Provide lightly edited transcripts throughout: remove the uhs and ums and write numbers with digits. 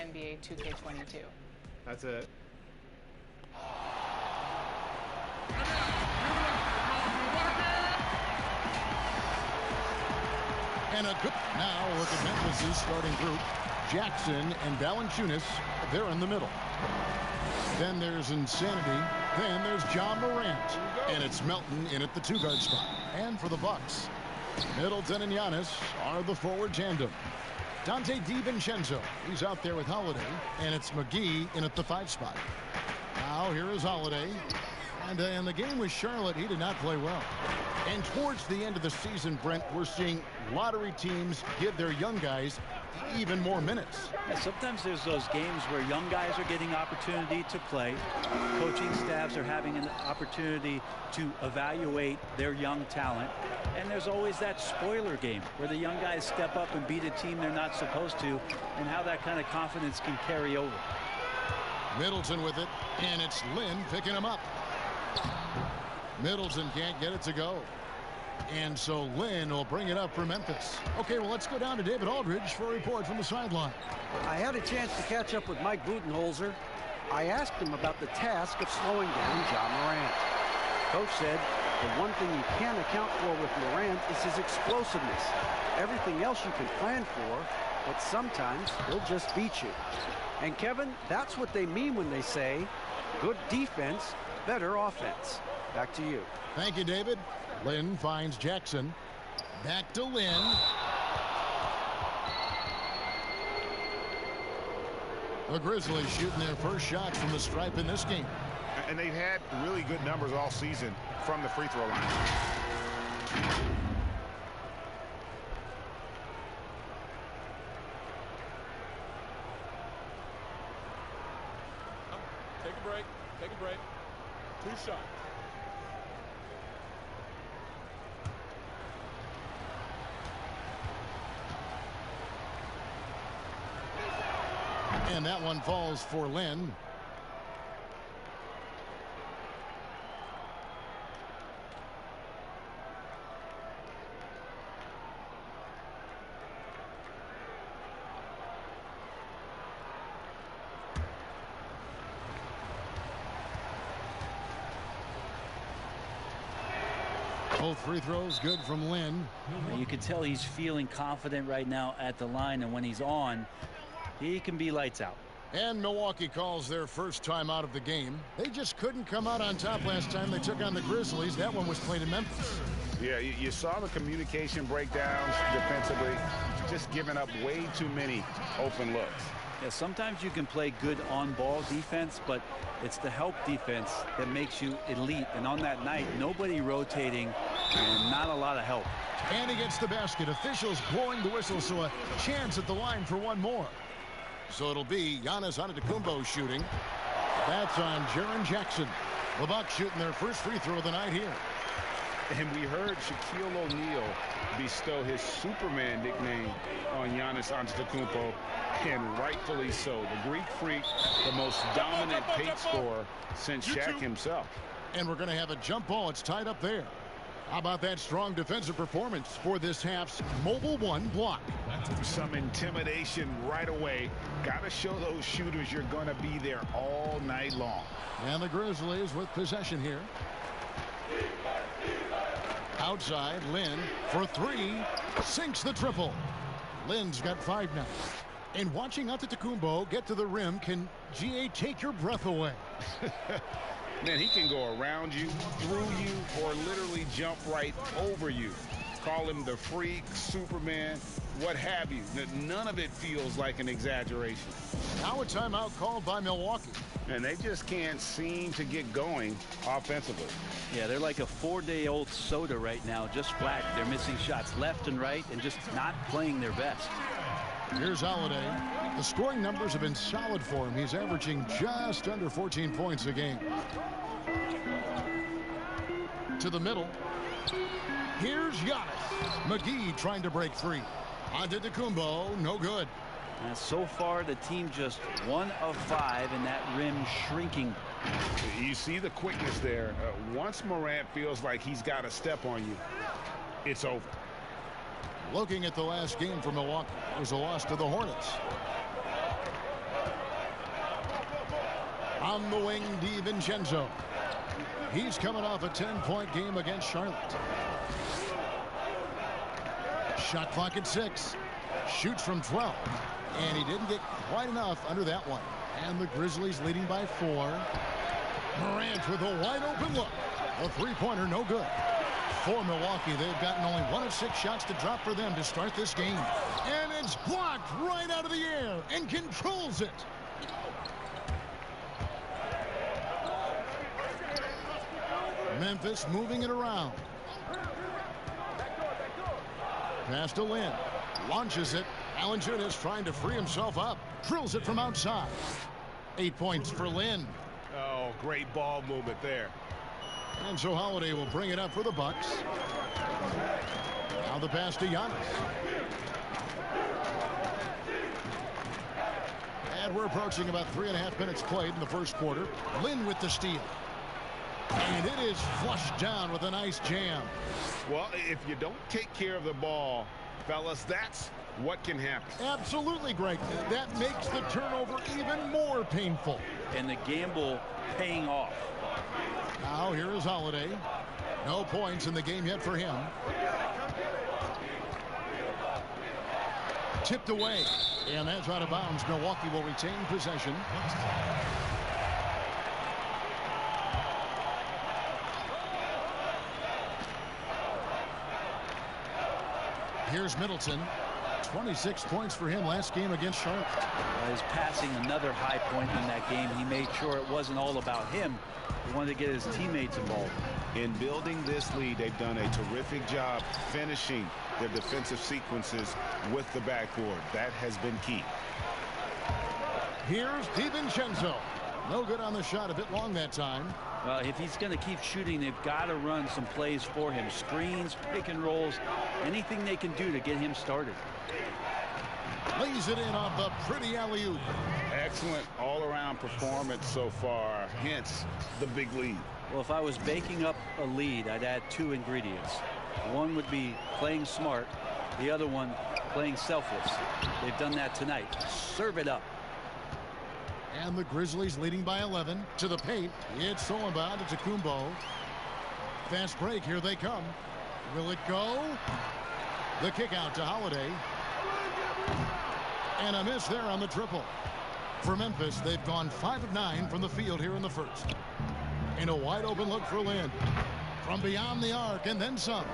NBA 2K22. That's it. And a good. Now look at Memphis' starting group. Jackson and Valanciunas, they're in the middle. Then there's Insanity. Then there's John Morant. And it's Melton in at the two-guard spot. And for the Bucks, Middleton and Giannis are the forward tandem. Dante DiVincenzo, he's out there with Holiday. And it's McGee in at the 5 spot. Now here is Holiday. And in the game with Charlotte, he did not play well. And towards the end of the season, Brent, we're seeing lottery teams give their young guys even more minutes. Yeah, sometimes there's those games where young guys are getting opportunity to play. Coaching staffs are having an opportunity to evaluate their young talent. And there's always that spoiler game where the young guys step up and beat a team they're not supposed to, and how that kind of confidence can carry over. Middleton with it, and it's Lynn picking him up. Middleton can't get it to go. And so Lynn will bring it up for Memphis. Okay, well, let's go down to David Aldridge for a report from the sideline. I had a chance to catch up with Mike Budenholzer. I asked him about the task of slowing down John Morant. Coach said the one thing you can't account for with Morant is his explosiveness. Everything else you can plan for, but sometimes he'll just beat you. And Kevin, that's what they mean when they say good defense, better offense. Back to you. Thank you, David. Lynn finds Jackson. Back to Lynn. The Grizzlies shooting their first shots from the stripe in this game. And they've had really good numbers all season from the free throw line. Take a break. Take a break. 2 shots. And that one falls for Lynn. Both free throws good from Lynn. You can tell he's feeling confident right now at the line, and when he's on, he can be lights out. And Milwaukee calls their first time out of the game. They just couldn't come out on top last time they took on the Grizzlies. That one was played in Memphis. Yeah, you saw the communication breakdowns defensively, just giving up way too many open looks. Yeah, sometimes you can play good on-ball defense, but it's the help defense that makes you elite. And on that night, nobody rotating and not a lot of help. And he gets the basket. Officials blowing the whistle, so a chance at the line for one more. So it'll be Giannis Antetokounmpo shooting. That's on Jaren Jackson. The Bucks shooting their first free throw of the night here. And we heard Shaquille O'Neal bestow his Superman nickname on Giannis Antetokounmpo, and rightfully so. The Greek Freak, the most dominant paint scorer since Shaq himself. And we're going to have a jump ball. It's tied up there. How about that strong defensive performance for this half's Mobile One block? Some intimidation right away. Got to show those shooters you're going to be there all night long. And the Grizzlies with possession here. Outside, Lynn for 3. Sinks the triple. Lynn's got 5 now. And watching Antetokounmpo get to the rim can, GA, take your breath away. Man, he can go around you, through you, or literally jump right over you. Call him the Freak, Superman, what have you. None of it feels like an exaggeration. Now a timeout called by Milwaukee. And they just can't seem to get going offensively. Yeah, they're like a 4-day-old soda right now, just flat. They're missing shots left and right and just not playing their best. Here's Holiday. The scoring numbers have been solid for him. He's averaging just under 14 points a game. To the middle. Here's Giannis. McGee trying to break 3. Antetokounmpo, no good. And so far, the team just 1 of 5 in that rim shrinking. You see the quickness there. Once Morant feels like he's got a step on you, it's over. Looking at the last game for Milwaukee, it was a loss to the Hornets. On the wing, DiVincenzo. He's coming off a 10-point game against Charlotte. Shot clock at 6. Shoots from 12. And he didn't get quite enough under that one. And the Grizzlies leading by 4. Morant with a wide open look. A three-pointer, no good. For Milwaukee, they've gotten only 1 of 6 shots to drop for them to start this game. And it's blocked right out of the air and controls it. Memphis moving it around. Pass to Lin. Launches it. Valanciunas trying to free himself up. Drills it from outside. 8 points for Lin. Oh, great ball movement there. And so Holiday will bring it up for the Bucks. Now the pass to Giannis. And we're approaching about 3.5 minutes played in the first quarter. Lin with the steal. And it is flushed down with a nice jam. Well, if you don't take care of the ball, fellas, that's what can happen. Absolutely, Greg. That makes the turnover even more painful. And the gamble paying off. Now here is Holiday. No points in the game yet for him. Tipped away. And that's out of bounds. Milwaukee will retain possession. Here's Middleton. 26 points for him last game against Charlotte. He's passing another high point in that game. He made sure it wasn't all about him. He wanted to get his teammates involved. In building this lead, they've done a terrific job finishing their defensive sequences with the backboard. That has been key. Here's DiVincenzo. No good on the shot, a bit long that time. Well, if he's going to keep shooting, they've got to run some plays for him. Screens, pick and rolls, anything they can do to get him started. Lays it in on the pretty alley-oop. Excellent all-around performance so far, hence the big lead. Well, if I was baking up a lead, I'd add 2 ingredients. One would be playing smart. The other one, playing selfless. They've done that tonight. Serve it up. And the Grizzlies leading by 11 to the paint. It's stolen by Antetokounmpo. Fast break. Here they come. Will it go? The kick out to Holiday. And a miss there on the triple. For Memphis, they've gone 5 of 9 from the field here in the first. And a wide open look for Lin. From beyond the arc and then some.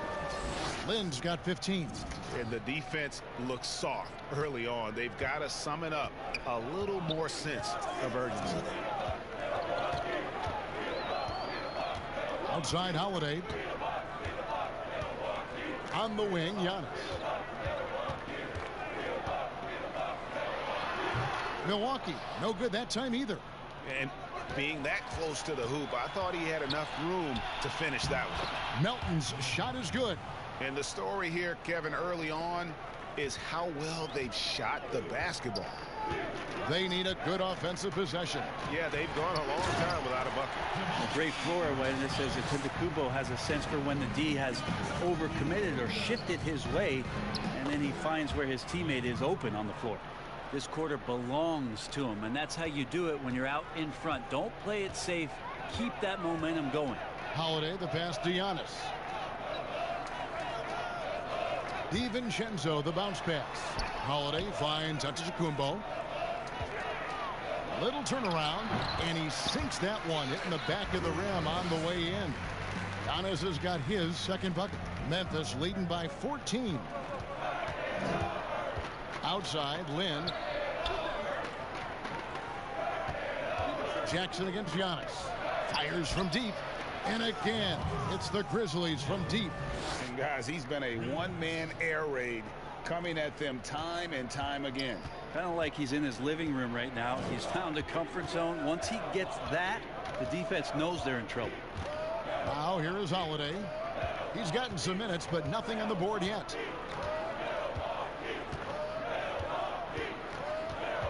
Lin's got 15. And the defense looks soft early on. They've got to sum it up. A little more sense of urgency. Outside Holiday. On the wing, Giannis. Milwaukee, no good that time either. And being that close to the hoop, I thought he had enough room to finish that one. Melton's shot is good. And the story here, Kevin, early on is how well they've shot the basketball. They need a good offensive possession. Yeah, they've gone a long time without a bucket. A great floor awareness says that Antetokounmpo has a sense for when the D has overcommitted or shifted his way, and then he finds where his teammate is open on the floor. This quarter belongs to him, and that's how you do it when you're out in front. Don't play it safe. Keep that momentum going. Holiday, the pass to Giannis. DiVincenzo, the bounce pass. Holiday finds Antetokounmpo. Little turnaround, and he sinks that one, hitting the back of the rim on the way in. Giannis has got his second bucket. Memphis leading by 14. Outside, Lin. Jackson against Giannis. Fires from deep. And again, it's the Grizzlies from deep. And guys, he's been a one-man air raid coming at them time and time again. Kind of like he's in his living room right now. He's found a comfort zone. Once he gets that, the defense knows they're in trouble. Now here is Holiday. He's gotten some minutes, but nothing on the board yet.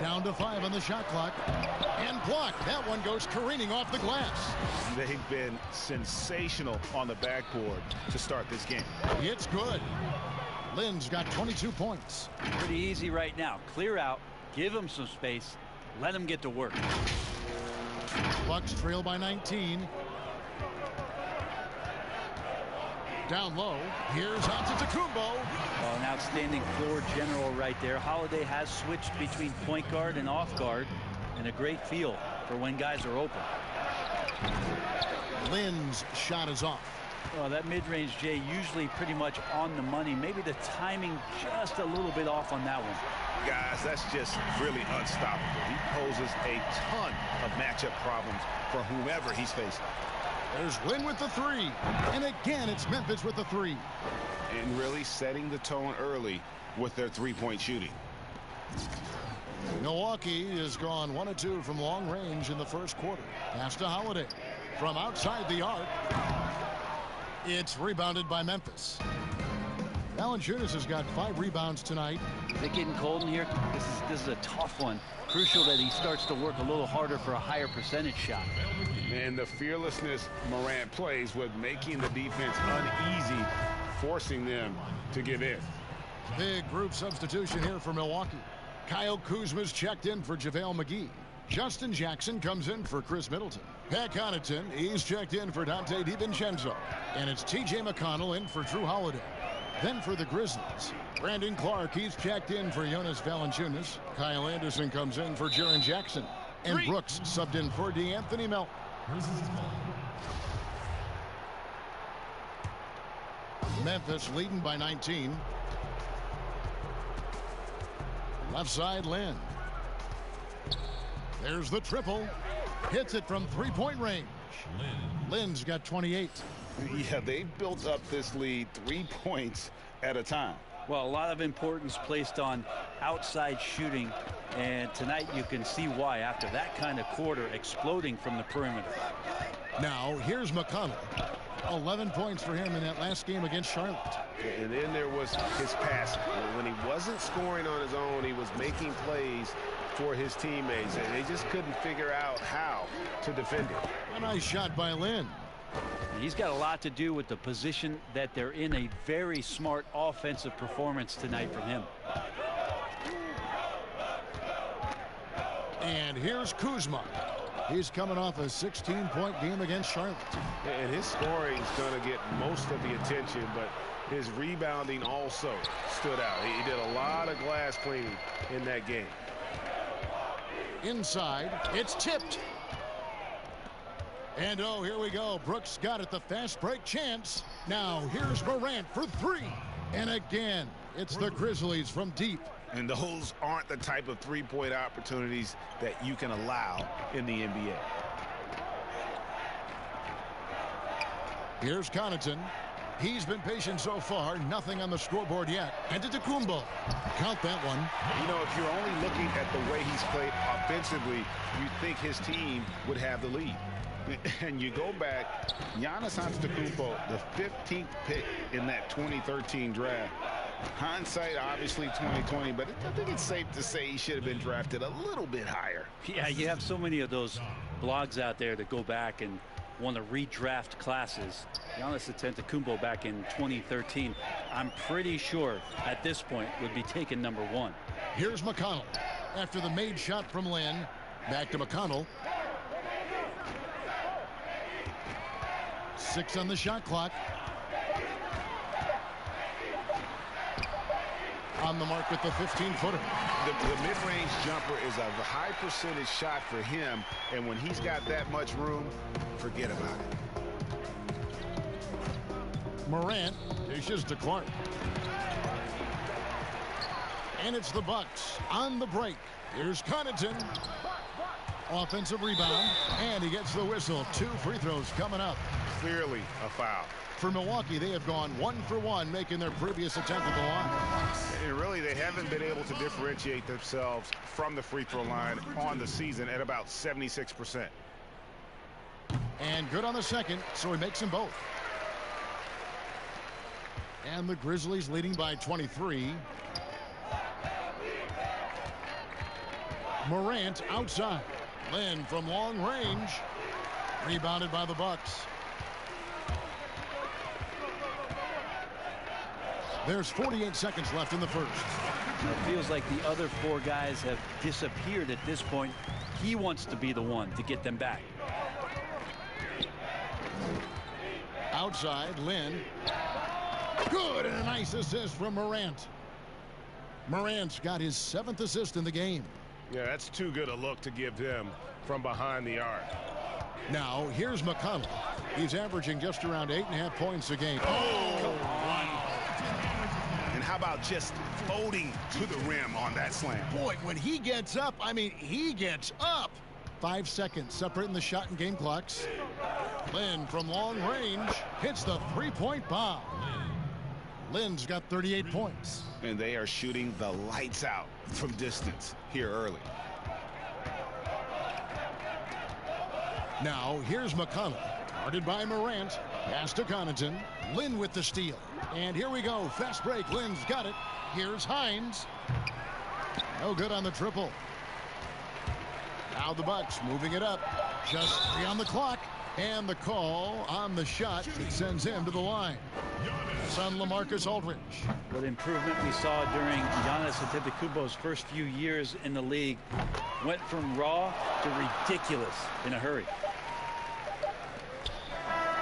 Down to 5 on the shot clock. And blocked. That one goes careening off the glass. They've been sensational on the backboard to start this game. It's good. Lin's got 22 points. Pretty easy right now. Clear out. Give him some space. Let him get to work. Bucks trail by 19. Down low. Here's Antetokounmpo. Well, an outstanding floor general right there. Holiday has switched between point guard and off guard, and a great feel for when guys are open. Lynn's shot is off. Well, that mid-range, Jay, usually pretty much on the money. Maybe the timing just a little bit off on that one. Guys, that's just really unstoppable. He poses a ton of matchup problems for whomever he's facing. There's Lynn with the three. And again, it's Memphis with the three. And really setting the tone early with their three-point shooting. Milwaukee has gone 1 of 2 from long range in the first quarter. Pass to Holiday. From outside the arc. It's rebounded by Memphis. Valanciunas has got 5 rebounds tonight. Is it getting cold in here? This is a tough one. Crucial that he starts to work a little harder for a higher percentage shot. And the fearlessness Morant plays with making the defense uneasy, forcing them to give in. Big group substitution here for Milwaukee. Kyle Kuzma's checked in for JaVale McGee. Justin Jackson comes in for Chris Middleton. Pat Connaughton, he's checked in for Dante DiVincenzo. And it's T.J. McConnell in for Drew Holiday. Then for the Grizzlies, Brandon Clark, he's checked in for Jonas Valanciunas. Kyle Anderson comes in for Jaren Jackson. And Brooks subbed in for DeAnthony Melton. Memphis leading by 19. Left side, Lynn. There's the triple. Hits it from three-point range. Lynn's got 28. Yeah, they built up this lead 3 points at a time. Well, a lot of importance placed on outside shooting, and tonight you can see why after that kind of quarter exploding from the perimeter. Now, here's McConnell. 11 points for him in that last game against Charlotte. And then there was his passing. When he wasn't scoring on his own, he was making plays for his teammates, and they just couldn't figure out how to defend him. A nice shot by Lynn. He's got a lot to do with the position that they're in. A very smart offensive performance tonight from him. And here's Kuzma. He's coming off a 16-point game against Charlotte. And his scoring is going to get most of the attention, but his rebounding also stood out. He did a lot of glass cleaning in that game. Inside, it's tipped. And oh, here we go. Brooks got it, the fast break chance. Now here's Morant for three. And again, it's the Grizzlies from deep. And those aren't the type of three-point opportunities that you can allow in the NBA. Here's Connaughton. He's been patient so far. Nothing on the scoreboard yet. Antetokounmpo. Count that one. You know, if you're only looking at the way he's played offensively, you think his team would have the lead. And you go back, Giannis Antetokounmpo, the 15th pick in that 2013 draft. Hindsight, obviously 2020, but I think it's safe to say he should have been drafted a little bit higher. Yeah, you have so many of those blogs out there that go back and want to redraft classes. Giannis Antetokounmpo back in 2013, I'm pretty sure at this point would be taken number one. Here's McConnell. After the made shot from Lynn, back to McConnell. 6 on the shot clock. On the mark with the 15-footer. The mid-range jumper is a high percentage shot for him, and when he's got that much room, forget about it. Morant dishes to Clark. And it's the Bucks on the break. Here's Connaughton. Offensive rebound, and he gets the whistle. 2 free throws coming up. Clearly a foul. For Milwaukee, they have gone 1 for 1, making their previous attempt at the line. And really, they haven't been able to differentiate themselves from the free throw line on the season at about 76%. And good on the second, so he makes them both. And the Grizzlies leading by 23. Morant outside. Lynn from long range. Rebounded by the Bucks. There's 48 seconds left in the first. It feels like the other 4 guys have disappeared at this point. He wants to be the one to get them back. Outside, Lynn. Good, and a nice assist from Morant. Morant's got his 7th assist in the game. Yeah, that's too good a look to give him from behind the arc. Now, here's McConnell. He's averaging just around 8.5 points a game. Oh, wow. And how about just floating to the rim on that slam? Boy, when he gets up, I mean, he gets up. 5 seconds separating the shot and game clocks. Lynn from long range hits the 3-point bomb. Lynn's got 38 points. And they are shooting the lights out from distance here early. Now, here's McConnell. Guarded by Morant. Pass to Connaughton. Lynn with the steal. And here we go. Fast break. Lynn's got it. Here's Hines. No good on the triple. Now the Bucks moving it up. Just 3 on the clock. And the call on the shot that sends him to the line. Son LaMarcus Aldridge. What improvement we saw during Giannis Antetokounmpo's first few years in the league. Went from raw to ridiculous in a hurry.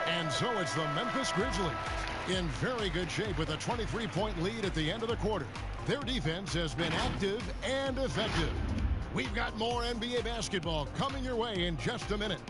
And so it's the Memphis Grizzlies in very good shape with a 23-point lead at the end of the quarter. Their defense has been active and effective. We've got more NBA basketball coming your way in just a minute.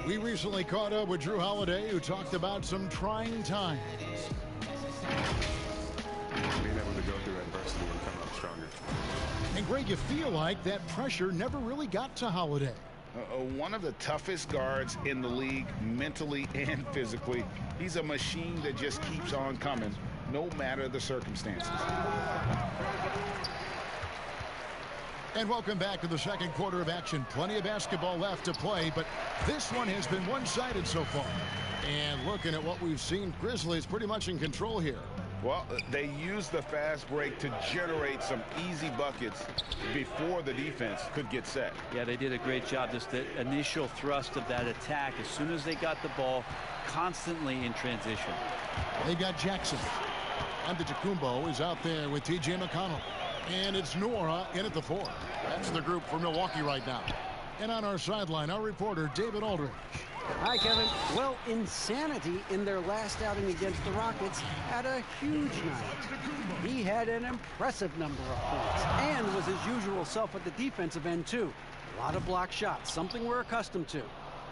We recently caught up with Drew Holiday, who talked about some trying times. Being able to go through adversity and come up stronger. And Greg, you feel like that pressure never really got to Holiday. One of the toughest guards in the league, mentally and physically. He's a machine that just keeps on coming, no matter the circumstances. And welcome back to the second quarter of action. Plenty of basketball left to play, but this one has been one-sided so far. And looking at what we've seen, Grizzlies pretty much in control here. Well, they used the fast break to generate some easy buckets before the defense could get set. Yeah, they did a great job. Just the initial thrust of that attack, as soon as they got the ball, constantly in transition. They've got Jackson. Antetokounmpo is out there with T.J. McConnell. And it's Nora in at the 4. That's the group for Milwaukee right now. And on our sideline, our reporter, David Aldridge. Hi, Kevin. Well, insanity in their last outing against the Rockets had a huge night. He had an impressive number of points and was his usual self at the defensive end, too. A lot of block shots, something we're accustomed to.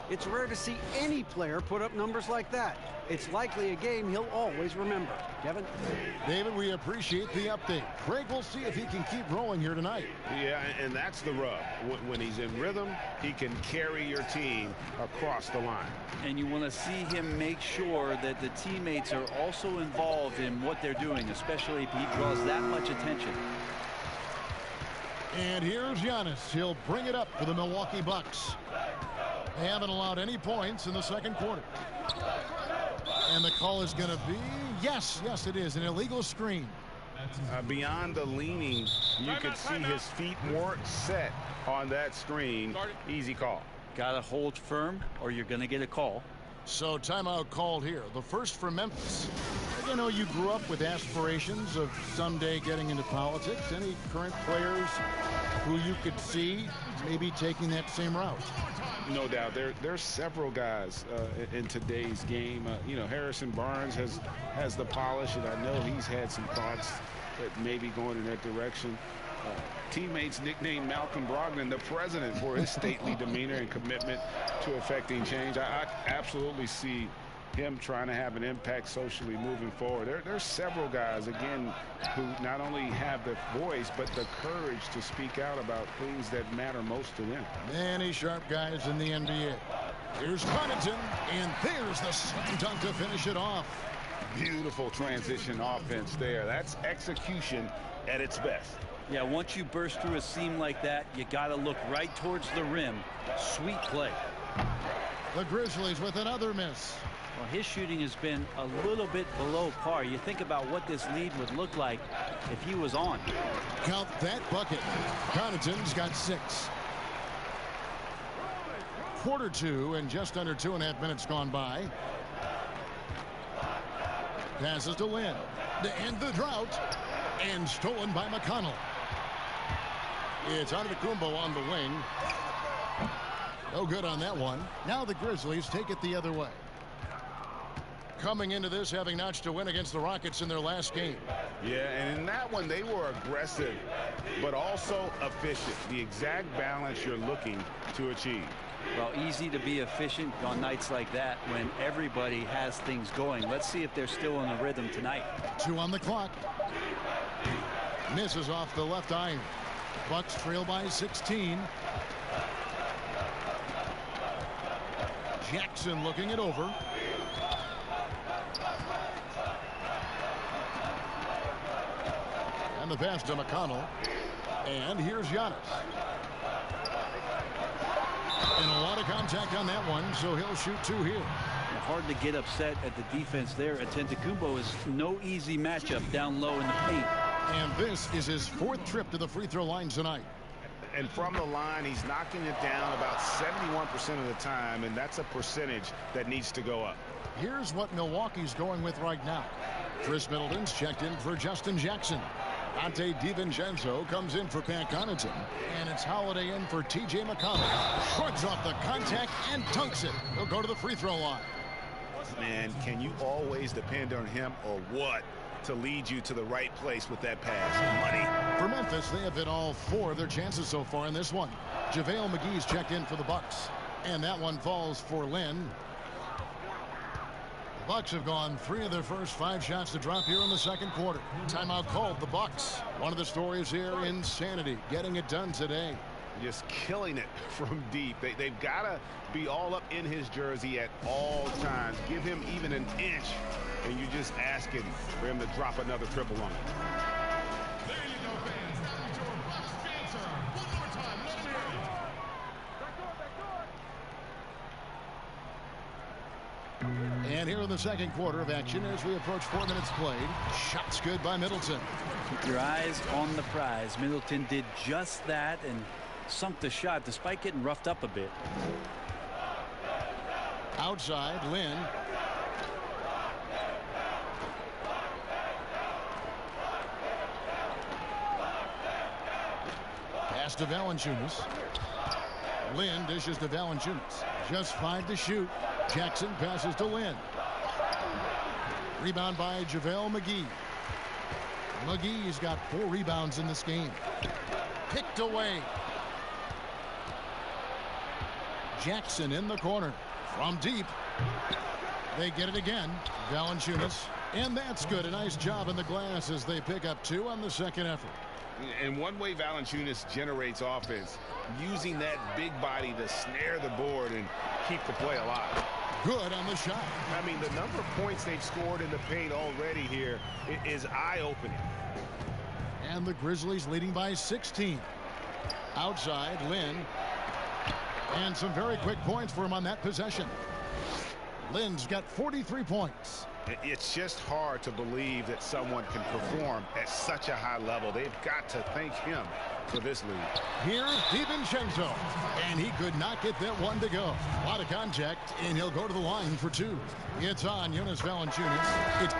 It's rare to see any player put up numbers like that. It's likely a game he'll always remember. Kevin? David, we appreciate the update. Craig will see if he can keep rolling here tonight. Yeah, and that's the rub. When he's in rhythm, he can carry your team across the line. And you want to see him make sure that the teammates are also involved in what they're doing, especially if he draws that much attention. And here's Giannis. He'll bring it up for the Milwaukee Bucks. They haven't allowed any points in the second quarter. And the call is going to be, yes, it is, an illegal screen. Beyond the leaning, you could see his feet weren't set on that screen. Easy call. Got to hold firm or you're going to get a call. So timeout called here. The first for Memphis. You know, you grew up with aspirations of someday getting into politics. Any current players who you could see maybe taking that same route? No doubt. There's several guys in today's game. You know, Harrison Barnes has the polish, and I know he's had some thoughts that maybe going in that direction. Teammates nicknamed Malcolm Brogdon the president for his stately demeanor and commitment to effecting change. I absolutely see him trying to have an impact socially moving forward. There's several guys, again, who not only have the voice, but the courage to speak out about things that matter most to them. Many sharp guys in the NBA. Here's Connaughton, and there's the slam dunk to finish it off. Beautiful transition offense there. That's execution at its best. Yeah, once you burst through a seam like that, you got to look right towards the rim. Sweet play. The Grizzlies with another miss. Well, his shooting has been a little bit below par. You think about what this lead would look like if he was on. Count that bucket. Connaughton's got 6. Quarter 2 and just under 2.5 minutes gone by. Passes to Lynn to end the drought, and stolen by McConnell. It's Antetokounmpo on the wing. No good on that one. Now the Grizzlies take it the other way. Coming into this having notched a win against the Rockets in their last game. Yeah, and in that one they were aggressive, but also efficient. The exact balance you're looking to achieve. Well, easy to be efficient on nights like that when everybody has things going. Let's see if they're still in a rhythm tonight. 2 on the clock. Misses off the left iron. Bucks trail by 16. Jackson looking it over. And the pass to McConnell. And here's Giannis. And a lot of contact on that one, so he'll shoot 2 here. Hard to get upset at the defense there. Antetokounmpo is no easy matchup down low in the paint. And this is his 4th trip to the free throw line tonight. And from the line, he's knocking it down about 71% of the time, and that's a percentage that needs to go up. Here's what Milwaukee's going with right now. Chris Middleton's checked in for Justin Jackson. Dante DiVincenzo comes in for Pat Connaughton. And it's Holiday in for T.J. McConnell. Shrugs off the contact and dunks it. He'll go to the free throw line. Man, can you always depend on him or what to lead you to the right place with that pass? Money. For Memphis, they have hit all 4 of their chances so far in this one. JaVale McGee's checked in for the Bucks. And that one falls for Lynn. The Bucks have gone 3 of their first 5 shots to drop here in the second quarter. Timeout called the Bucks. One of the stories here, insanity. Getting it done today. Just killing it from deep. They've got to be all up in his jersey at all times. Give him even an inch, and you're just asking for him to drop another triple on you. There you go, fans. That was your Bucks answer. One more time. Let me hear it. And here in the second quarter of action as we approach 4 minutes played. Shots good by Middleton. Keep your eyes on the prize. Middleton did just that and sunk the shot despite getting roughed up a bit. Outside, Lynn. Pass to Valanciunas. Lynn dishes to Valanciunas. Just 5 to shoot. Jackson passes to Lynn. Rebound by JaVale McGee. McGee's got 4 rebounds in this game. Picked away. Jackson in the corner. From deep. They get it again. Valanciunas. And that's good. A nice job in the glass as they pick up 2 on the second effort. And one way Valanciunas generates offense, using that big body to snare the board and keep the play alive. Good on the shot. I mean, the number of points they've scored in the paint already here is eye-opening. And the Grizzlies leading by 16. Outside, Lynn. And some very quick points for him on that possession. Lynn's got 43 points. It's just hard to believe that someone can perform at such a high level. They've got to thank him for this lead. Here's DiVincenzo. And he could not get that one to go. A lot of contact, and he'll go to the line for 2. It's on Jonas Valanciunas. It's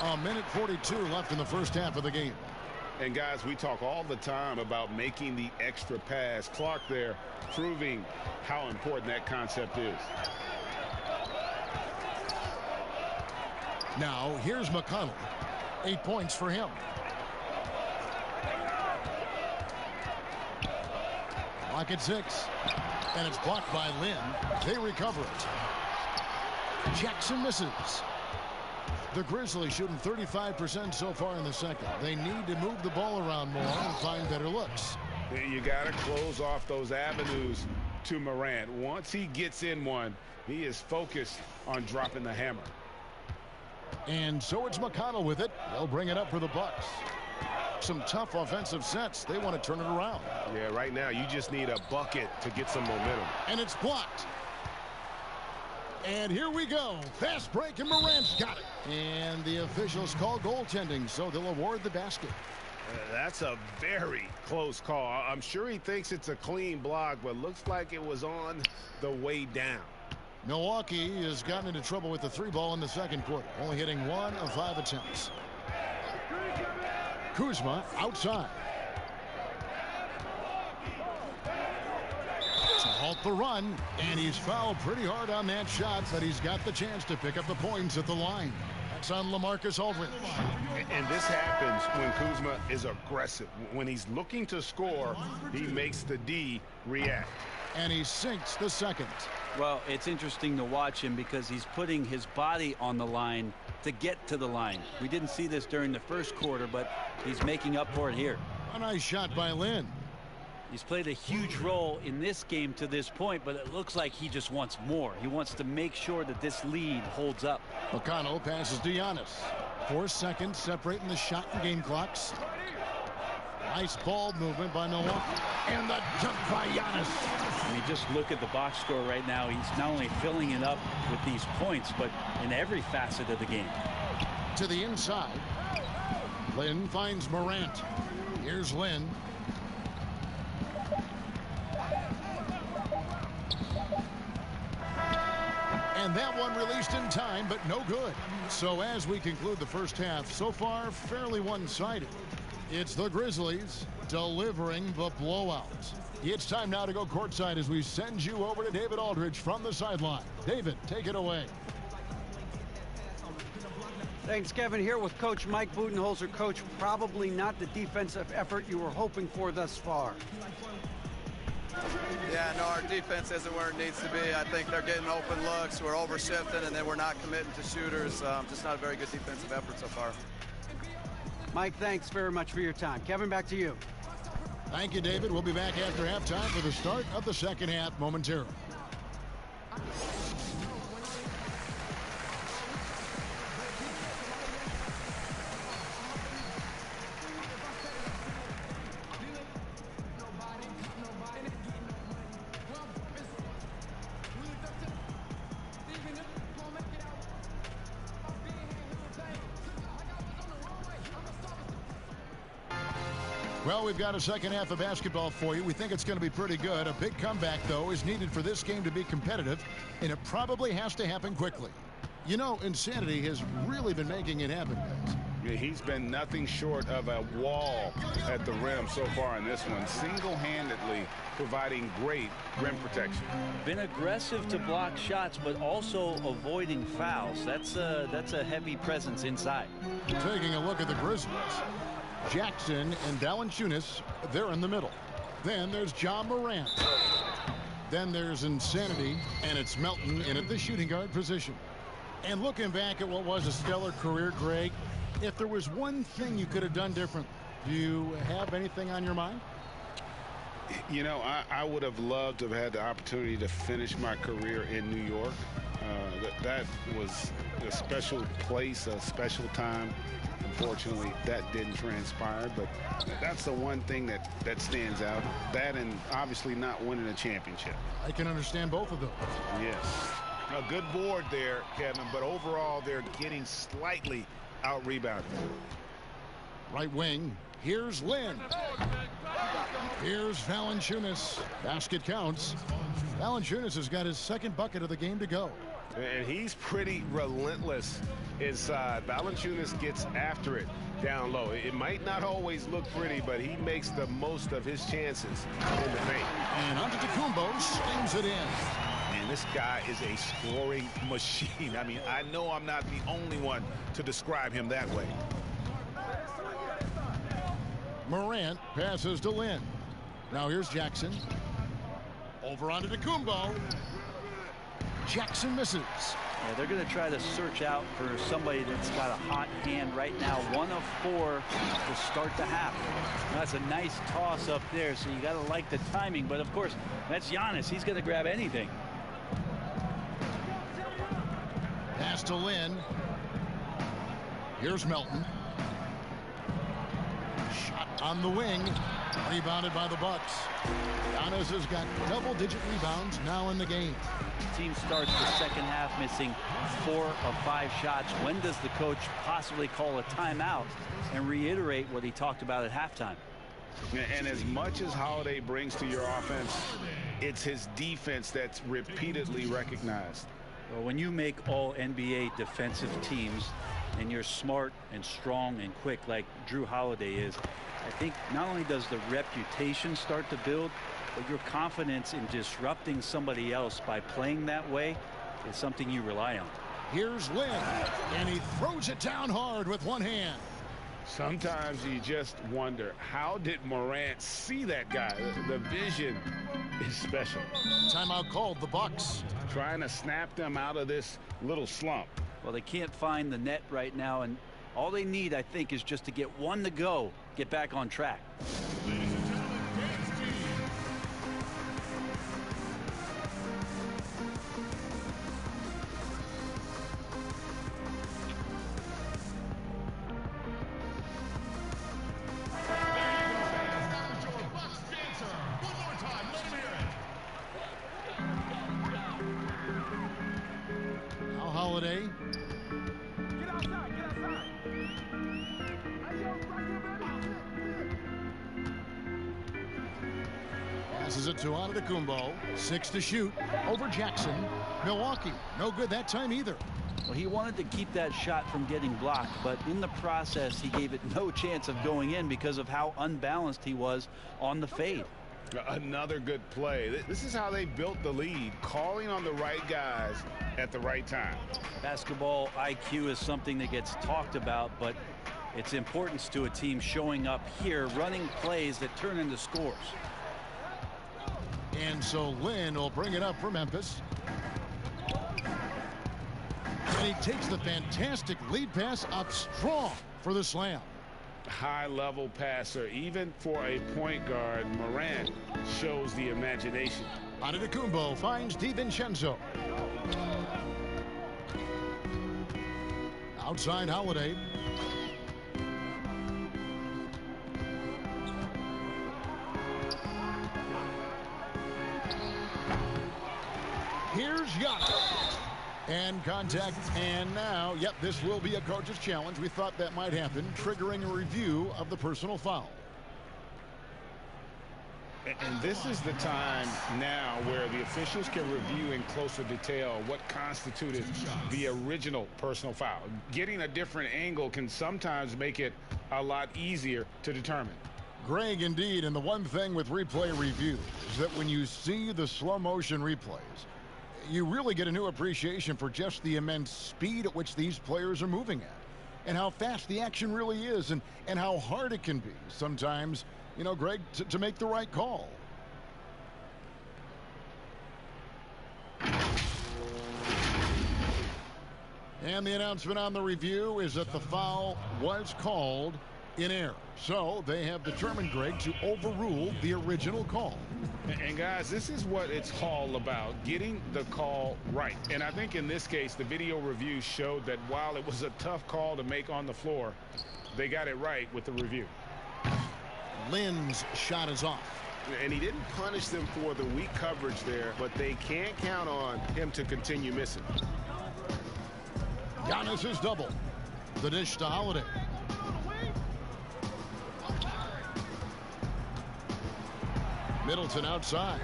a minute 42 left in the first half of the game. And guys, we talk all the time about making the extra pass. Clark there proving how important that concept is. Now here's McConnell. 8 points for him. Clock at 6. And it's blocked by Lynn. They recover it. Jackson misses. The Grizzlies shooting 35% so far in the second. They need to move the ball around more and find better looks. You got to close off those avenues to Morant. Once he gets in one, he is focused on dropping the hammer. And so it's McConnell with it. They'll bring it up for the Bucks. Some tough offensive sets. They want to turn it around. Yeah, right now you just need a bucket to get some momentum. And it's blocked. And here we go. Fast break, and Morant's got it. And the officials call goaltending, so they'll award the basket. That's a very close call. I'm sure he thinks it's a clean block, but looks like it was on the way down. Milwaukee has gotten into trouble with the 3-ball in the second quarter, only hitting 1 of 5 attempts. Kuzma outside. To halt the run, and he's fouled pretty hard on that shot, but he's got the chance to pick up the points at the line. That's on LaMarcus Aldridge. And this happens when Kuzma is aggressive. When he's looking to score, he makes the D react. And he sinks the second. Well, it's interesting to watch him because he's putting his body on the line to get to the line. We didn't see this during the first quarter, but he's making up for it here. A nice shot by Lynn. He's played a huge role in this game to this point, but it looks like he just wants more. He wants to make sure that this lead holds up. McConnell passes to Giannis. 4 seconds separating the shot and game clocks. Nice ball movement by Milwaukee. And the dunk by Giannis. I mean, just look at the box score right now. He's not only filling it up with these points, but in every facet of the game. To the inside. Lynn finds Morant. Here's Lynn. And that one released in time, but no good. So as we conclude the first half, so far fairly one-sided. It's the Grizzlies delivering the blowout. It's time now to go courtside as we send you over to David Aldridge from the sideline. David, take it away. Thanks, Kevin. Here with Coach Mike Budenholzer. Coach, probably not the defensive effort you were hoping for thus far. Yeah, no, our defense isn't where it needs to be. I think they're getting open looks. We're over-shifting, and then we're not committing to shooters. Just not a very good defensive effort so far. Mike, thanks very much for your time. Kevin, back to you. Thank you, David. We'll be back after halftime for the start of the second half momentarily. Well, we've got a second half of basketball for you. We think it's going to be pretty good. A big comeback, though, is needed for this game to be competitive, and it probably has to happen quickly. You know, insanity has really been making it happen, guys. Yeah, he's been nothing short of a wall at the rim so far in this one, single-handedly providing great rim protection. Been aggressive to block shots, but also avoiding fouls. That's a heavy presence inside. Taking a look at the Grizzlies. Jackson and Valanciunas, they're in the middle. Then there's John Morant. Then there's Insanity, and it's Melton in at the shooting guard position. And looking back at what was a stellar career, Greg, if there was one thing you could have done different, do you have anything on your mind? You know, I would have loved to have had the opportunity to finish my career in New York. That was a special place, a special time. Unfortunately, that didn't transpire, but that's the one thing that stands out. That and obviously not winning a championship. I can understand both of those. Yes. A good board there, Kevin, but overall they're getting slightly out-rebounded. Right wing, here's Lynn. Here's Valanciunas. Basket counts. Valanciunas has got his second bucket of the game to go. And he's pretty relentless inside. Valanciunas gets after it down low. It might not always look pretty, but he makes the most of his chances in the paint. And Antetokounmpo slings it in. And this guy is a scoring machine. I mean, I know I'm not the only one to describe him that way. Morant passes to Lynn. Now here's Jackson. Over onto Antetokounmpo. Jackson misses. Yeah, they're going to try to search out for somebody that's got a hot hand right now. 1 of 4 to start the half. Now, that's a nice toss up there, so you got to like the timing. But of course, that's Giannis. He's going to grab anything. Pass to Lynn. Here's Melton. Shot on the wing. Rebounded by the Bucks. Giannis has got double-digit rebounds now in the game. The team starts the second half missing 4 of 5 shots. When does the coach possibly call a timeout and reiterate what he talked about at halftime? And as much as Holiday brings to your offense, it's his defense that's repeatedly recognized. Well, when you make all NBA defensive teams and you're smart and strong and quick like Drew Holiday is, I think not only does the reputation start to build, but your confidence in disrupting somebody else by playing that way is something you rely on. Here's Lynn, and he throws it down hard with one hand. Sometimes you just wonder, how did Morant see that guy? The vision is special. Timeout called, the Bucks. Trying to snap them out of this little slump. Well, they can't find the net right now, and all they need, I think, is just to get one to go, get back on track. Holiday. Get outside, get outside. Hey, yo, right here, baby. Passes it to Antetokounmpo. 6 to shoot over Jackson. Milwaukee, no good that time either. Well, he wanted to keep that shot from getting blocked, but in the process, he gave it no chance of going in because of how unbalanced he was on the fade. Another good play. This is how they built the lead, calling on the right guys at the right time. Basketball IQ is something that gets talked about, but its importance to a team showing up here, running plays that turn into scores. And so Lynn will bring it up for Memphis. And he takes the fantastic lead pass up strong for the slam. High-level passer, even for a point guard. Morant shows the imagination. Antetokounmpo finds DiVincenzo. Outside Holiday. Here's Giannis. And contact, and now, yep, this will be a coach's challenge. We thought that might happen, triggering a review of the personal foul. And this is the time now where the officials can review in closer detail what constituted the original personal foul. Getting a different angle can sometimes make it a lot easier to determine. Greg, indeed, and the one thing with replay review is that when you see the slow motion replays, you really get a new appreciation for just the immense speed at which these players are moving at and how fast the action really is and how hard it can be sometimes, you know, Greg, to make the right call. And the announcement on the review is that the foul was called in error. So they have determined, Greg, to overrule the original call. And guys, this is what it's all about, getting the call right. And I think in this case, the video review showed that while it was a tough call to make on the floor, they got it right with the review. Lynn's shot is off. And he didn't punish them for the weak coverage there, but they can't count on him to continue missing. Giannis is double. The dish to Holiday. Middleton outside.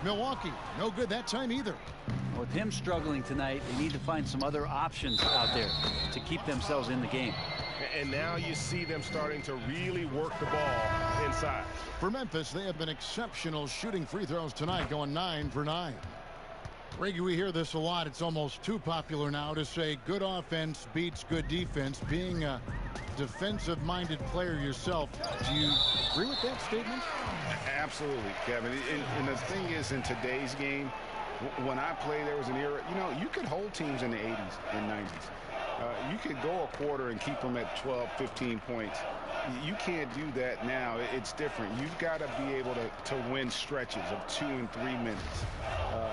Milwaukee, no good that time either. With him struggling tonight, they need to find some other options out there to keep themselves in the game. And now you see them starting to really work the ball inside. For Memphis, they have been exceptional shooting free throws tonight, going 9 for 9. Reggie, we hear this a lot. It's almost too popular now to say good offense beats good defense. Being a defensive-minded player yourself, do you agree with that statement? Absolutely, Kevin. And the thing is, in today's game, When I played, there was an era, you could hold teams in the 80s and 90s. You could go a quarter and keep them at 12, 15 points. You can't do that now. It's different. You've got to be able to win stretches of 2 and 3 minutes.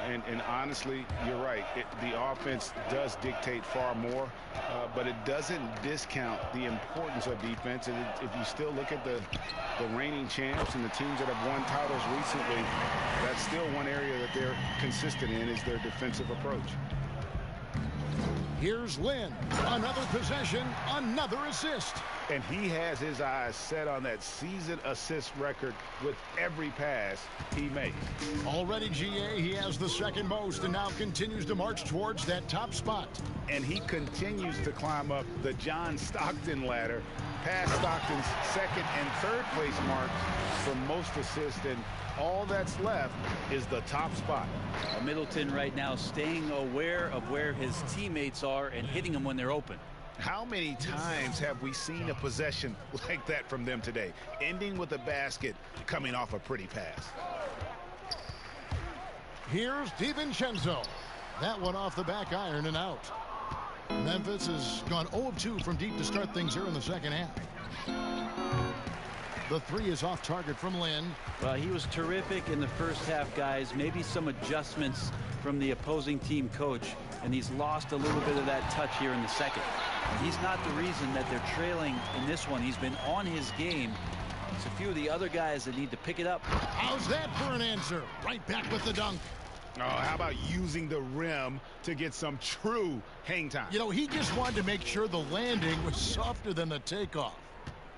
And honestly, you're right. The offense does dictate far more, but it doesn't discount the importance of defense. And if you still look at the reigning champs and the teams that have won titles recently, that's still one area that they're consistent in is their defensive approach. Here's Lynn. Another possession, another assist. And he has his eyes set on that season assist record with every pass he makes. Already, GA, he has the second most and now continues to march towards that top spot. And he continues to climb up the John Stockton ladder, past Stockton's second and third place marks for most assists. And all that's left is the top spot. Middleton right now staying aware of where his teammates are and hitting them when they're open. How many times have we seen a possession like that from them today, ending with a basket coming off a pretty pass? Here's DiVincenzo. That one off the back iron and out. Memphis has gone 0 of 2 from deep to start things here in the second half. The three is off target from Lynn. Well, he was terrific in the first half, guys. Maybe some adjustments from the opposing team coach, and he's lost a little bit of that touch here in the second. He's not the reason that they're trailing in this one. He's been on his game. It's a few of the other guys that need to pick it up. How's that for an answer? Right back with the dunk. Oh, how about using the rim to get some true hang time? He just wanted to make sure the landing was softer than the takeoff.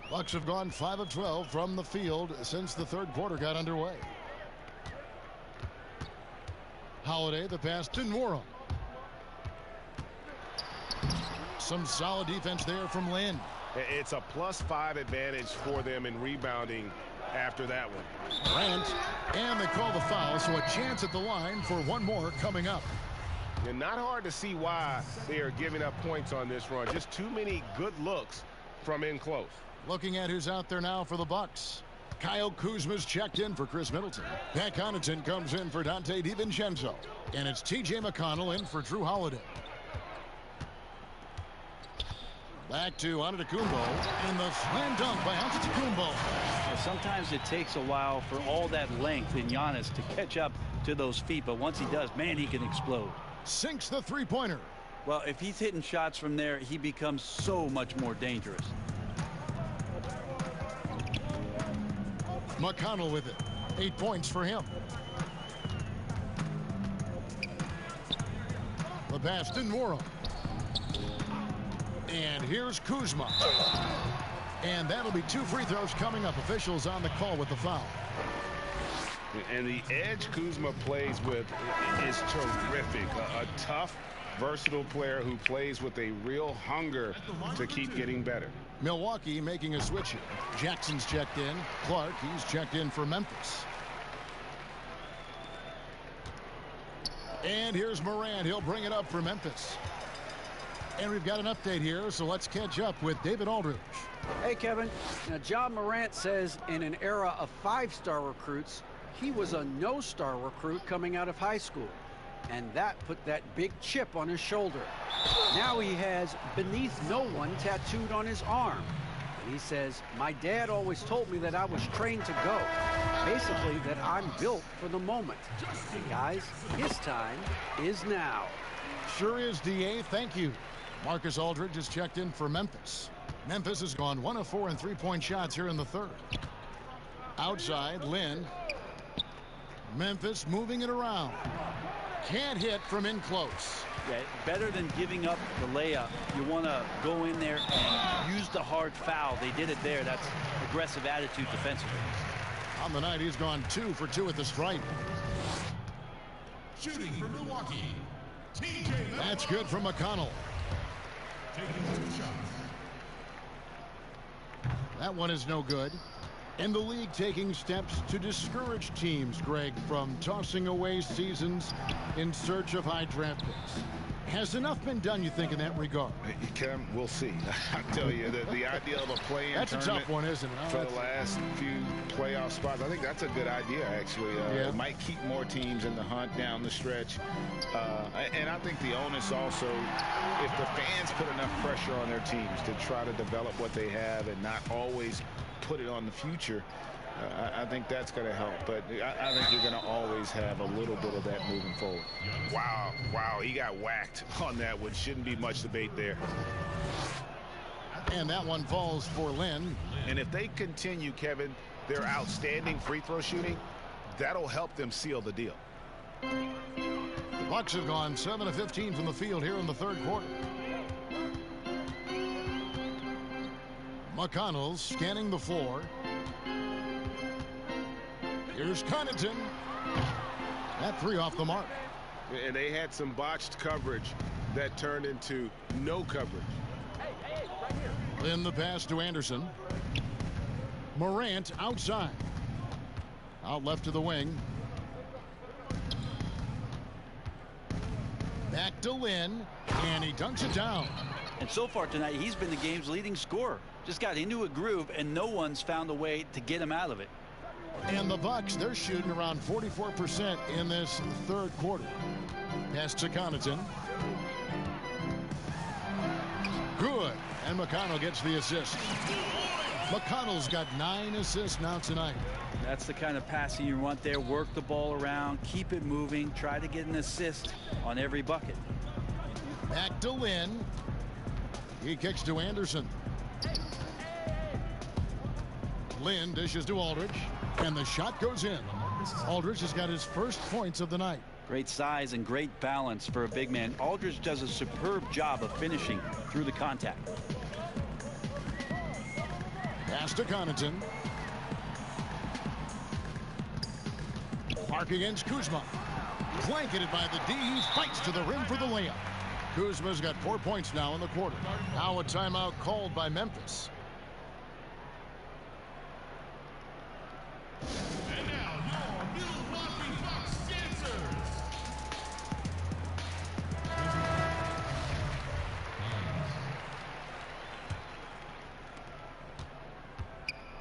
Bucks have gone 5 of 12 from the field since the third quarter got underway. Holiday, the pass to Nwora. Some solid defense there from Lynn. It's a +5 advantage for them in rebounding after that one. Grant, and they call the foul, so a chance at the line for one more coming up. And not hard to see why they are giving up points on this run. Just too many good looks from in close. Looking at who's out there now for the Bucks. Kyle Kuzma's checked in for Chris Middleton. Pat Connaughton comes in for Dante DiVincenzo. And it's T.J. McConnell in for Drew Holiday. Back to Antetokounmpo, and the slam dunk by Antetokounmpo. Sometimes it takes a while for all that length in Giannis to catch up to those feet, but once he does, man, he can explode. Sinks the three-pointer. Well, if he's hitting shots from there, he becomes so much more dangerous. McConnell with it. 8 points for him. The pass to Nwora. And here's Kuzma. And that'll be 2 free throws coming up. Officials on the call with the foul. And the edge Kuzma plays with is terrific. A tough, versatile player who plays with a real hunger to keep getting better. Milwaukee making a switch here. Jackson's checked in. Clark, he's checked in for Memphis. And here's Morant. He'll bring it up for Memphis. And we've got an update here, so let's catch up with David Aldridge. Hey, Kevin. Now, John Morant says in an era of 5-star recruits, he was a no-star recruit coming out of high school. And that put that big chip on his shoulder. Now he has "beneath no one" tattooed on his arm. And he says, "My dad always told me that I was trained to go." Basically, that I'm built for the moment. And guys, his time is now. Sure is, DA. Thank you. Marcus Aldridge has checked in for Memphis. Memphis has gone 1 of 4 in three-point shots here in the third. Outside, Lynn. Memphis moving it around. Can't hit from in close. Yeah, better than giving up the layup. You want to go in there and use the hard foul. They did it there. That's aggressive attitude defensively. On the night, he's gone 2 for 2 at the stripe. Shooting for Milwaukee, T.J. That's good from McConnell. Taking 2 shots. That one is no good. And the league taking steps to discourage teams, Greg, from tossing away seasons in search of high draft picks. Has enough been done, you think, in that regard? We'll see. I tell you, the idea of a play-in That's a tough one, isn't it? For the last few playoff spots, I think that's a good idea, actually. It might keep more teams in the hunt down the stretch. And I think the onus also, if the fans put enough pressure on their teams to try to develop what they have and not always put it on the future, I think that's going to help. But I think you're going to always have a little bit of that moving forward. Wow, he got whacked on that one. Shouldn't be much debate there. And that one falls for Lynn. And if they continue, Kevin, their outstanding free throw shooting, that'll help them seal the deal. The Bucks have gone 7 of 15 from the field here in the third quarter. McConnell scanning the floor. Here's Connaughton. That three off the mark. And they had some botched coverage that turned into no coverage. In the pass to Anderson. Morant outside. Out left to the wing. Back to Lynn. And he dunks it down. And so far tonight, he's been the game's leading scorer. Just got into a groove, and no one's found a way to get him out of it. And the Bucks, they're shooting around 44% in this third quarter. Pass to Connaughton. Good. And McConnell gets the assist. McConnell's got 9 assists now tonight. That's the kind of passing you want there. Work the ball around, keep it moving, try to get an assist on every bucket. Back to Lynn. He kicks to Anderson. Lynn dishes to Aldridge. And the shot goes in. Aldridge has got his first points of the night. Great size and great balance for a big man. Aldridge does a superb job of finishing through the contact. Pass to Connaughton. Mark against Kuzma. Blanketed by the D. He fights to the rim for the layup. Kuzma's got 4 points now in the quarter. Now a timeout called by Memphis. And now your Milwaukee Bucks dancers.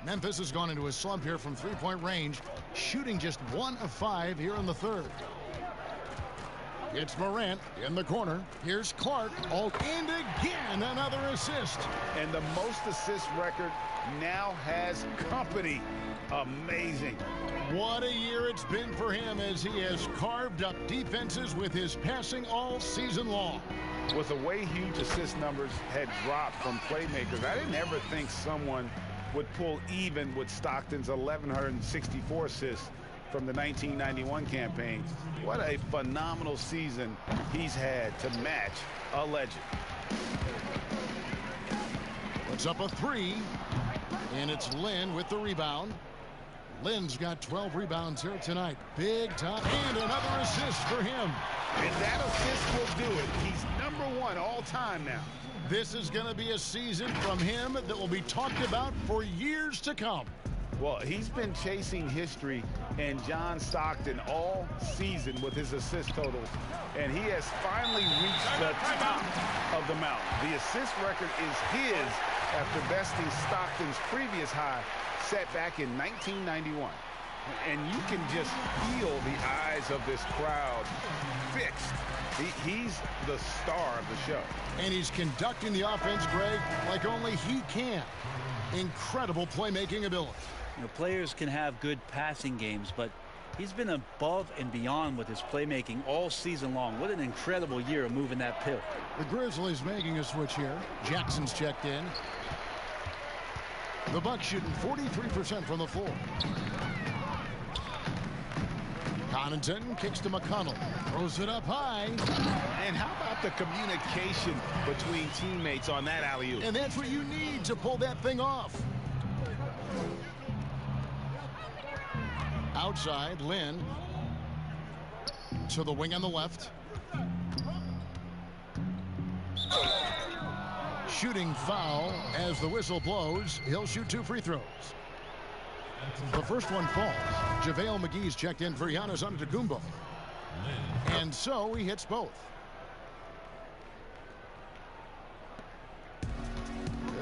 Memphis has gone into a slump here from three-point range, shooting just 1 of 5 here in the third. It's Morant in the corner. Here's Clark. And again, another assist. And the most assist record now has company. Amazing. What a year it's been for him as he has carved up defenses with his passing all season long. With the way huge assist numbers had dropped from playmakers, I didn't ever think someone would pull even with Stockton's 1,164 assists from the 1991 campaign. What a phenomenal season he's had to match a legend. Puts up a three, and it's Lynn with the rebound. Lynn's got 12 rebounds here tonight. Big time, and another assist for him. And that assist will do it. He's #1 all time now. This is going to be a season from him that will be talked about for years to come. Well, he's been chasing history and John Stockton all season with his assist totals, and he has finally reached the top of the mountain. The assist record is his after besting Stockton's previous high set back in 1991. And you can just feel the eyes of this crowd fixed. He's the star of the show. And he's conducting the offense, Greg, like only he can. Incredible playmaking ability. You know, players can have good passing games, but he's been above and beyond with his playmaking all season long. What an incredible year of moving that pill. The Grizzlies making a switch here. Jackson's checked in. The Bucks shooting 43% from the floor. Connaughton kicks to McConnell. Throws it up high. And how about the communication between teammates on that alley-oop? And that's what you need to pull that thing off. Outside, Lynn. To the wing on the left. Shooting foul as the whistle blows. He'll shoot 2 free throws. The first one falls. JaVale McGee's checked in for Giannis Antetokounmpo. And so he hits both.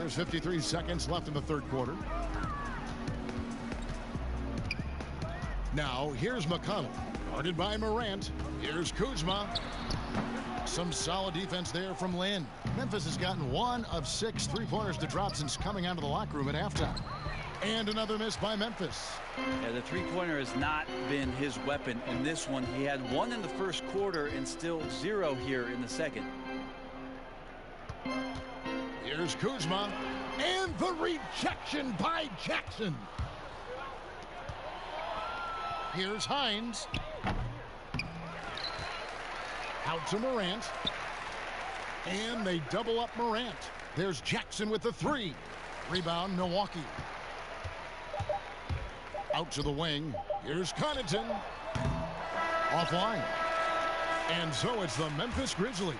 There's 53 seconds left in the third quarter. Now, here's McConnell, guarded by Morant. Here's Kuzma. Some solid defense there from Lynn. Memphis has gotten 1 of 6 three-pointers to drop since coming out of the locker room at halftime. And another miss by Memphis. Yeah, the three-pointer has not been his weapon in this one. He had 1 in the first quarter and still 0 here in the second. Here's Kuzma. And the rejection by Jackson. Here's Hines. Out to Morant. And they double up Morant. There's Jackson with the 3. Rebound, Milwaukee. Out to the wing. Here's Connaughton. Offline. And so it's the Memphis Grizzlies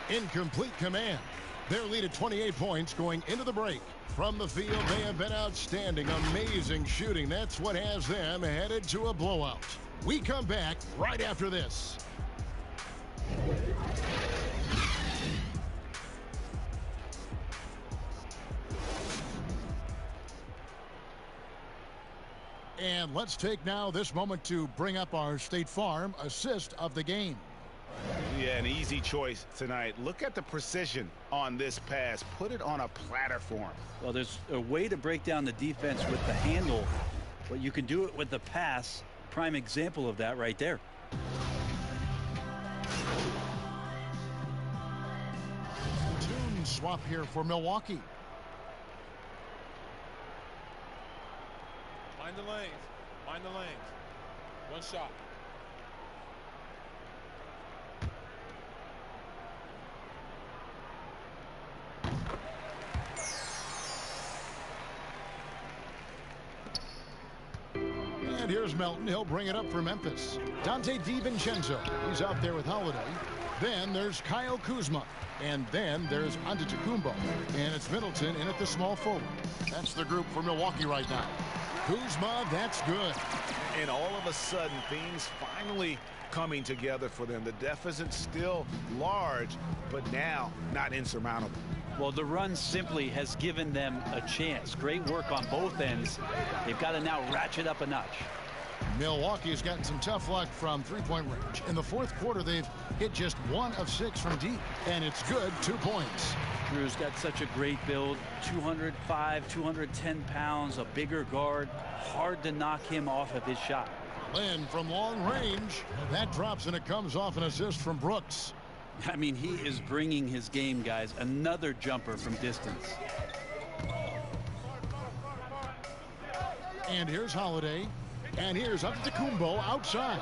in complete command. Their lead at 28 points going into the break. From the field, they have been outstanding. Amazing shooting. That's what has them headed to a blowout. We come back right after this. And let's take now this moment to bring up our State Farm assist of the game. Yeah, an easy choice tonight. Look at the precision on this pass. Put it on a platter for him. Well, there's a way to break down the defense with the handle, but you can do it with the pass. Prime example of that right there. Tune swap here for Milwaukee. Mind the lanes. Mind the lanes. One shot. And here's Melton. He'll bring it up for Memphis. Dante DiVincenzo. He's out there with Holiday. Then there's Kyle Kuzma. And then there's Antetokounmpo. And it's Middleton in at the small forward. That's the group for Milwaukee right now. Kuzma, that's good. And all of a sudden, things finally coming together for them. The deficit still large, but now not insurmountable. Well, the run simply has given them a chance. Great work on both ends. They've got to now ratchet up a notch. Milwaukee has gotten some tough luck from three-point range. In the fourth quarter, they've hit just 1 of 6 from deep, and it's good, 2 points. Drew's got such a great build, 205, 210 pounds, a bigger guard. Hard to knock him off of his shot. Lynn from long range. That drops, and it comes off an assist from Brooks. I mean, he is bringing his game, guys. Another jumper from distance. And here's Holiday. And here's Antetokounmpo outside.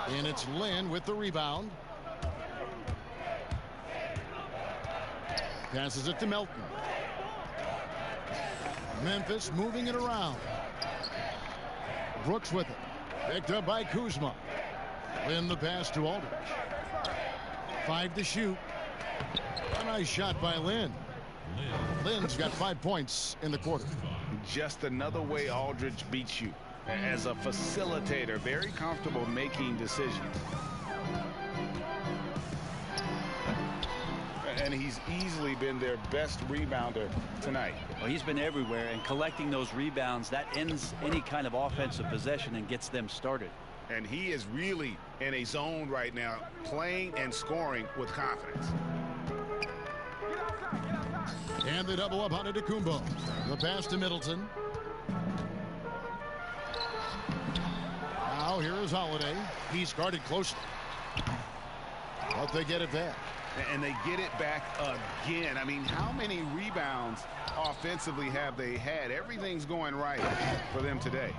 And it's Lynn with the rebound. Passes it to Melton. Memphis moving it around. Brooks with it. Picked up by Kuzma. Lynn the pass to Aldridge. 5 to shoot. A nice shot by Lynn. Lynn's got 5 points in the quarter. Just another way Aldridge beats you. As a facilitator, very comfortable making decisions. And he's easily been their best rebounder tonight. Well, he's been everywhere, and collecting those rebounds, that ends any kind of offensive possession and gets them started. And he is really in a zone right now, playing and scoring with confidence. And they double up on Antetokounmpo. The pass to Middleton. Now here is Holiday. He's guarded closely. But they get it back. And they get it back again. I mean, how many rebounds offensively have they had? Everything's going right for them today.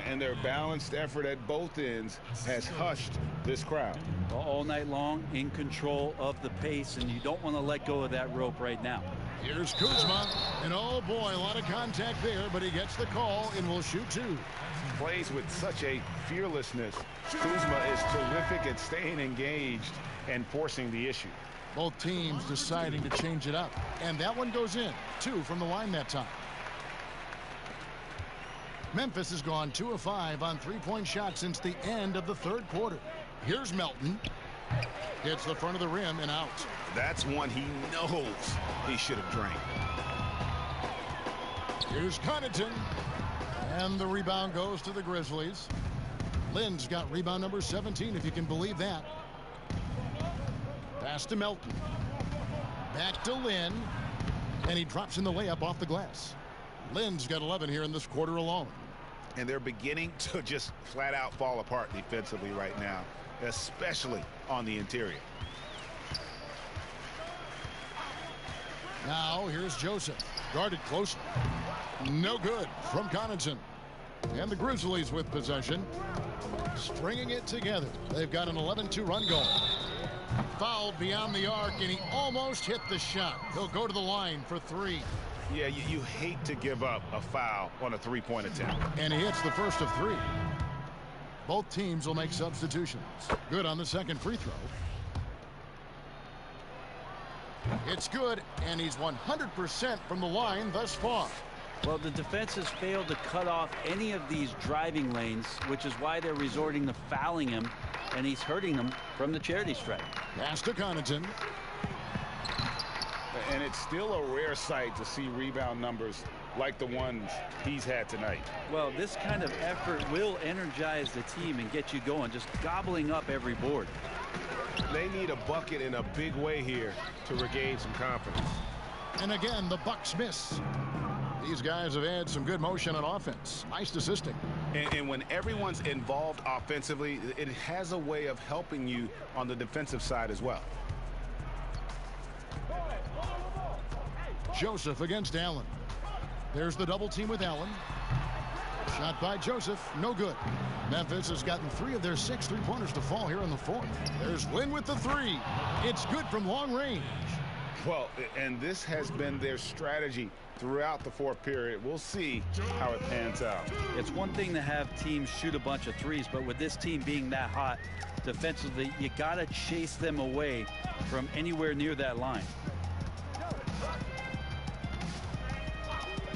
And their balanced effort at both ends has hushed this crowd. All night long, in control of the pace, and you don't want to let go of that rope right now. Here's Kuzma. And oh boy, a lot of contact there, but he gets the call and will shoot 2. Plays with such a fearlessness. Kuzma is terrific at staying engaged and forcing the issue. Both teams deciding to change it up. And that one goes in. 2 from the line that time. Memphis has gone 2 of 5 on three-point shots since the end of the third quarter. Here's Melton. Hits the front of the rim and out. That's one he knows he should have drained. Here's Connaughton. And the rebound goes to the Grizzlies. Lynn's got rebound number 17, if you can believe that. Pass to Melton. Back to Lynn. And he drops in the layup off the glass. Lynn's got 11 here in this quarter alone. And they're beginning to just flat out fall apart defensively right now, especially on the interior. Now here's Joseph. Guarded closely. No good from Connaughton. And the Grizzlies with possession. Stringing it together. They've got an 11-2 run going. Fouled beyond the arc, and he almost hit the shot. He'll go to the line for 3. Yeah, you hate to give up a foul on a three-point attempt. And he hits the first of 3. Both teams will make substitutions. Good on the second free throw. It's good, and he's 100% from the line thus far. Well, the defense has failed to cut off any of these driving lanes, which is why they're resorting to fouling him, and he's hurting them from the charity stripe. Pass to Connaughton. And it's still a rare sight to see rebound numbers like the ones he's had tonight. Well, this kind of effort will energize the team and get you going, just gobbling up every board. They need a bucket in a big way here to regain some confidence. And again, the Bucks miss. These guys have had some good motion on offense. Nice assisting. And when everyone's involved offensively, it has a way of helping you on the defensive side as well. Joseph against Allen. There's the double team with Allen. Shot by Joseph. No good. Memphis has gotten 3 of their 6 three-pointers to fall here in the 4th. There's Lynn with the 3. It's good from long range. Well, and this has been their strategy throughout the 4th period. We'll see how it pans out. It's one thing to have teams shoot a bunch of threes, but with this team being that hot defensively, you got to chase them away from anywhere near that line.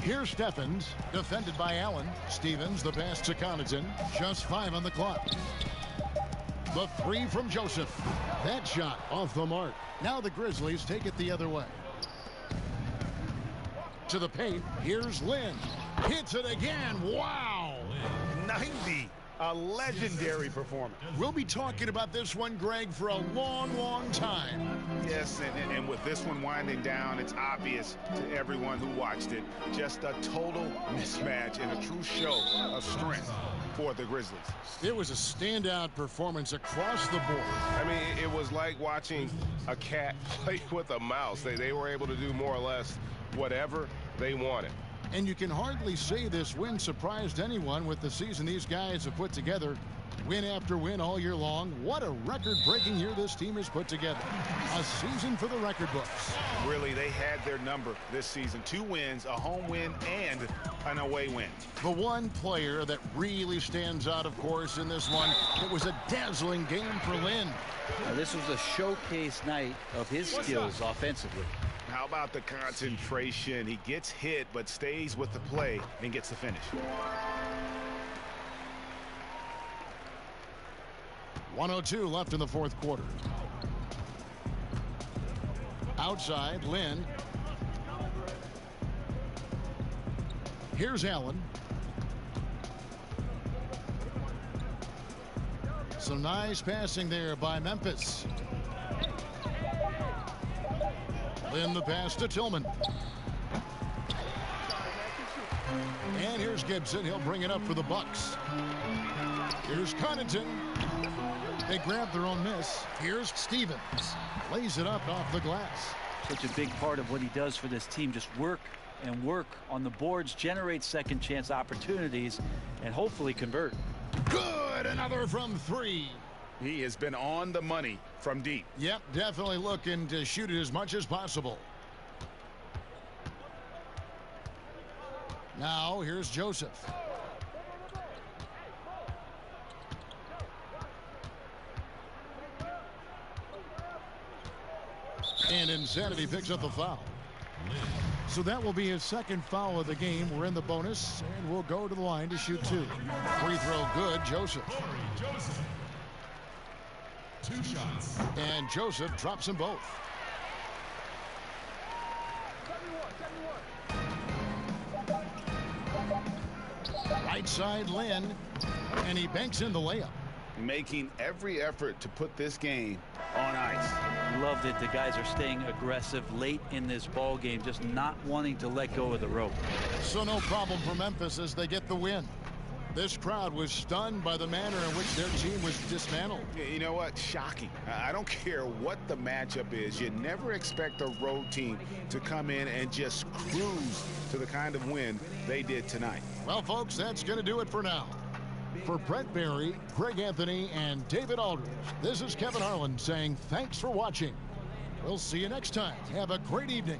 Here's Steffens, defended by Allen. Stevens, the pass to Connaughton. Just 5 on the clock. The 3 from Joseph. That shot off the mark. Now the Grizzlies take it the other way. To the paint. Here's Lynn. Hits it again. Wow. 90. A legendary performance. We'll be talking about this one, Greg, for a long, long time. Yes, and with this one winding down, it's obvious to everyone who watched it. Just a total mismatch and a true show of strength for the Grizzlies. It was a standout performance across the board. I mean, it was like watching a cat play with a mouse. They were able to do more or less whatever they wanted. And you can hardly say this win surprised anyone with the season these guys have put together. Win after win all year long. What a record-breaking year this team has put together. A season for the record books. Really, they had their number this season. 2 wins, a home win, and an away win. The one player that really stands out, of course, in this one, it was a dazzling game for Lynn. Now, this was a showcase night of his skills offensively. How about the concentration? He gets hit, but stays with the play and gets the finish. 1:02 left in the 4th quarter. Outside, Lynn. Here's Allen. Some nice passing there by Memphis. Lynn, the pass to Tillman. And here's Gibson. He'll bring it up for the Bucks. Here's Connaughton. They grab their own miss. Here's Stevens. Lays it up off the glass. Such a big part of what he does for this team. Just work and work on the boards, generate second chance opportunities, and hopefully convert. Good. Another from 3. He has been on the money from deep. Yep, definitely looking to shoot it as much as possible. Now, here's Joseph. And Insanity picks up the foul. So that will be his 2nd foul of the game. We're in the bonus, and we'll go to the line to shoot 2. Free throw good, Joseph. 2 shots. And Joseph drops them both. Right side Lynn, and he banks in the layup. Making every effort to put this game on ice. Loved it. The guys are staying aggressive late in this ball game, just not wanting to let go of the rope. So no problem for Memphis as they get the win. This crowd was stunned by the manner in which their team was dismantled. You know what? Shocking. I don't care what the matchup is. You never expect a road team to come in and just cruise to the kind of win they did tonight. Well, folks, that's going to do it for now. For Brett Barry, Greg Anthony, and David Aldridge, this is Kevin Harlan saying thanks for watching. We'll see you next time. Have a great evening.